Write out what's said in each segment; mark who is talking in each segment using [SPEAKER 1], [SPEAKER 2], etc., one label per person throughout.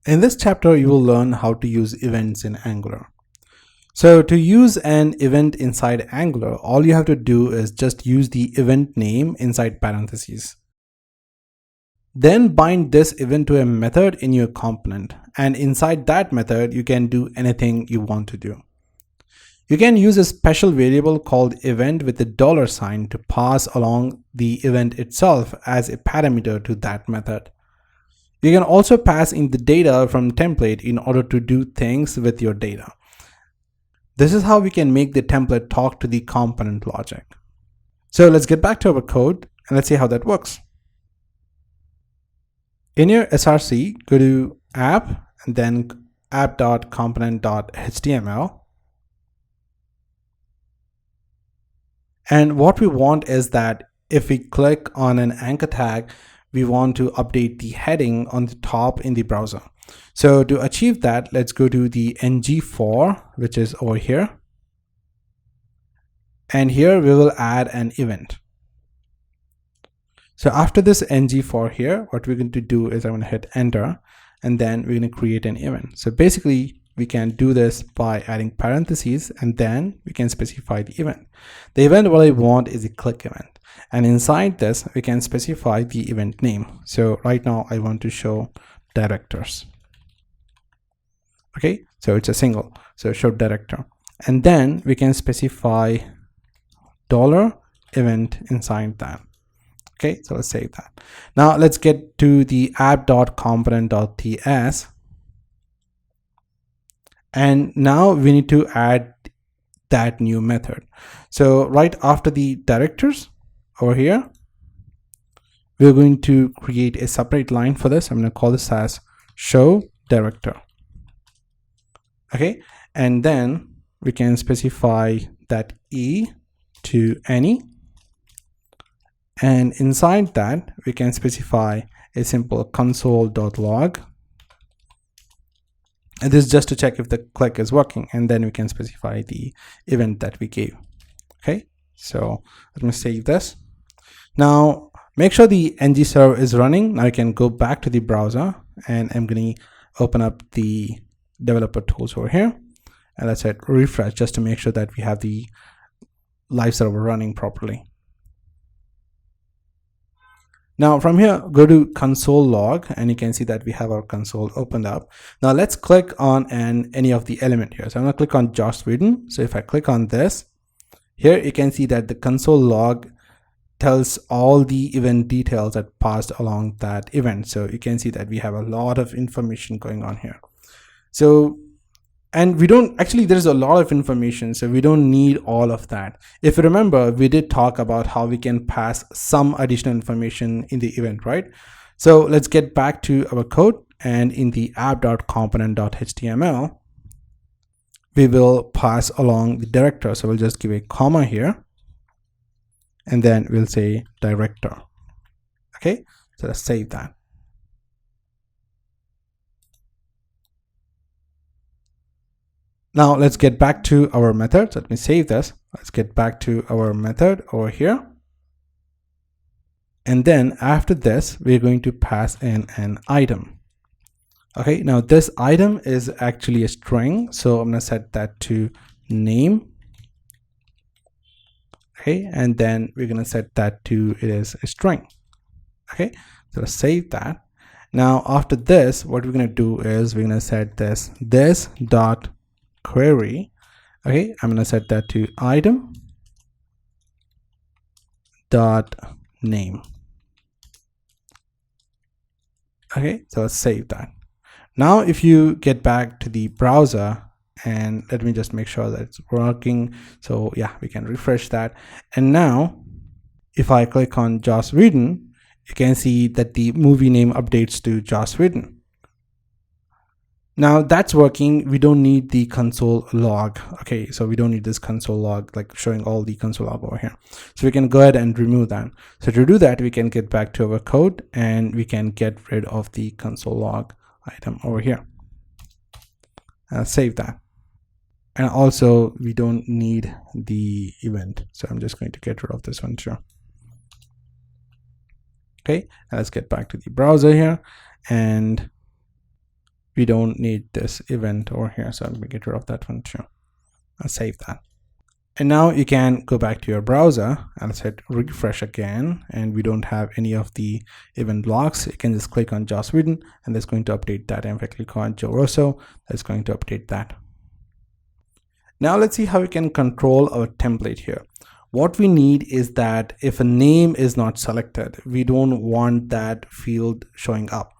[SPEAKER 1] In this chapter, you will learn how to use events in Angular. So to use an event inside Angular, all you have to do is just use the event name inside parentheses. Then bind this event to a method in your component, and inside that method, you can do anything you want to do. You can use a special variable called event with a $sign to pass along the event itself as a parameter to that method. You can also pass in the data from template in order to do things with your data. This is how we can make the template talk to the component logic. So let's get back to our code and let's see how that works. In your src, go to app and then app.component.html. And what we want is that if we click on an anchor tag, we want to update the heading on the top in the browser. So to achieve that, let's go to the ng-for, which is over here. And here we will add an event. So after this ng-for here, what we're going to do is I'm going to hit enter, and then we're going to create an event. So basically, we can do this by adding parentheses, and then we can specify the event. The event what I want is a click event. And inside this, we can specify the event name. So right now I want to show directors. Okay, so it's a single, so show director. And then we can specify $event inside that. Okay, so let's save that. Now let's get to the app.component.ts. And now we need to add that new method. So right after the directors over here, we're going to create a separate line for this. I'm going to call this as show director. Okay, and then we can specify that e to any. And inside that, we can specify a simple console.log. And this is just to check if the click is working, and then we can specify the event that we gave. Okay, so let me save this. Now make sure the ng server is running. Now you can go back to the browser, and I'm going to open up the developer tools over here, and let's hit refresh just to make sure that we have the live server running properly. Now from here, go to console log, and you can see that we have our console opened up. Now let's click on any of the element here. So I'm going to click on Josh Sweden. So if I click on this, here you can see that the console log tells all the event details that passed along that event. So you can see that we have a lot of information going on here. So, and we don't actually, there's a lot of information, so we don't need all of that. If you remember, we did talk about how we can pass some additional information in the event, right? So let's get back to our code, and in the app.component.html, we will pass along the director. So we'll just give a comma here, and then we'll say director. Okay, so let's save that. Now let's get back to our method. So let me save this. Let's get back to our method over here. And then after this, we're going to pass in an item. Okay, now this item is actually a string. So I'm going to set that to name. Okay, and then we're going to set that to it is a string. Okay, so let's save that. Now after this, what we're going to do is we're going to set this dot query. Okay, I'm going to set that to item dot name. Okay, so let's save that. Now if you get back to the browser, and let me just make sure that it's working. So yeah, we can refresh that. And now if I click on Joss Whedon, you can see that the movie name updates to Joss Whedon. Now that's working. We don't need the console log. Okay, so we don't need this console log like showing all the console log over here. So we can go ahead and remove that. So to do that, we can get back to our code, and we can get rid of the console log item over here. Save that. And also we don't need the event. So I'm just going to get rid of this one too. Okay, let's get back to the browser here, and we don't need this event over here, so I'm going to get rid of that one too. I'll save that. And now you can go back to your browser and let's hit refresh again, and we don't have any of the event blocks. You can just click on Joss Whedon and that's going to update that. And if I click on Joe Russo, that's going to update that. Now let's see how we can control our template here. What we need is that if a name is not selected, we don't want that field showing up.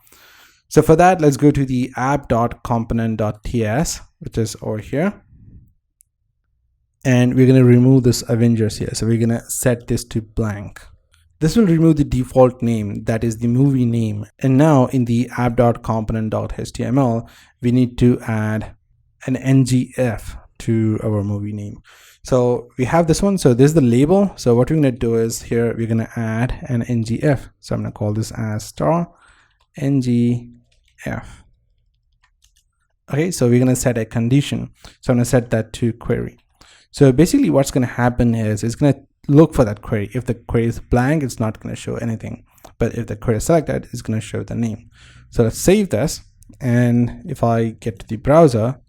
[SPEAKER 1] So for that, let's go to the app.component.ts, which is over here. And we're going to remove this Avengers here. So we're going to set this to blank. This will remove the default name, that is the movie name. And now in the app.component.html, we need to add an ngF to our movie name. So we have this one. So this is the label. So what we're going to do is here, we're going to add an ngF. So I'm going to call this as star ngF. Okay, so we're going to set a condition. So I'm going to set that to query. So basically what's going to happen is it's going to look for that query. If the query is blank, it's not going to show anything. But if the query is selected, it's going to show the name. So let's save this. And if I get to the browser,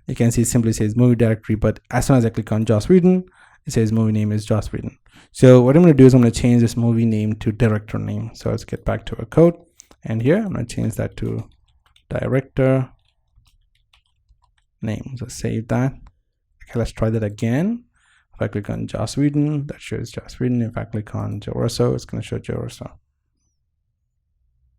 [SPEAKER 1] you can see it simply says movie directory. But as soon as I click on Joss Whedon, it says movie name is Joss Whedon. So what I'm going to do is I'm going to change this movie name to director name. So let's get back to our code. And here I'm going to change that to director name. So save that. Okay, let's try that again. If I click on Joss Whedon, that shows Joss Whedon. If I click on Joe Russo, it's going to show Joe Russo.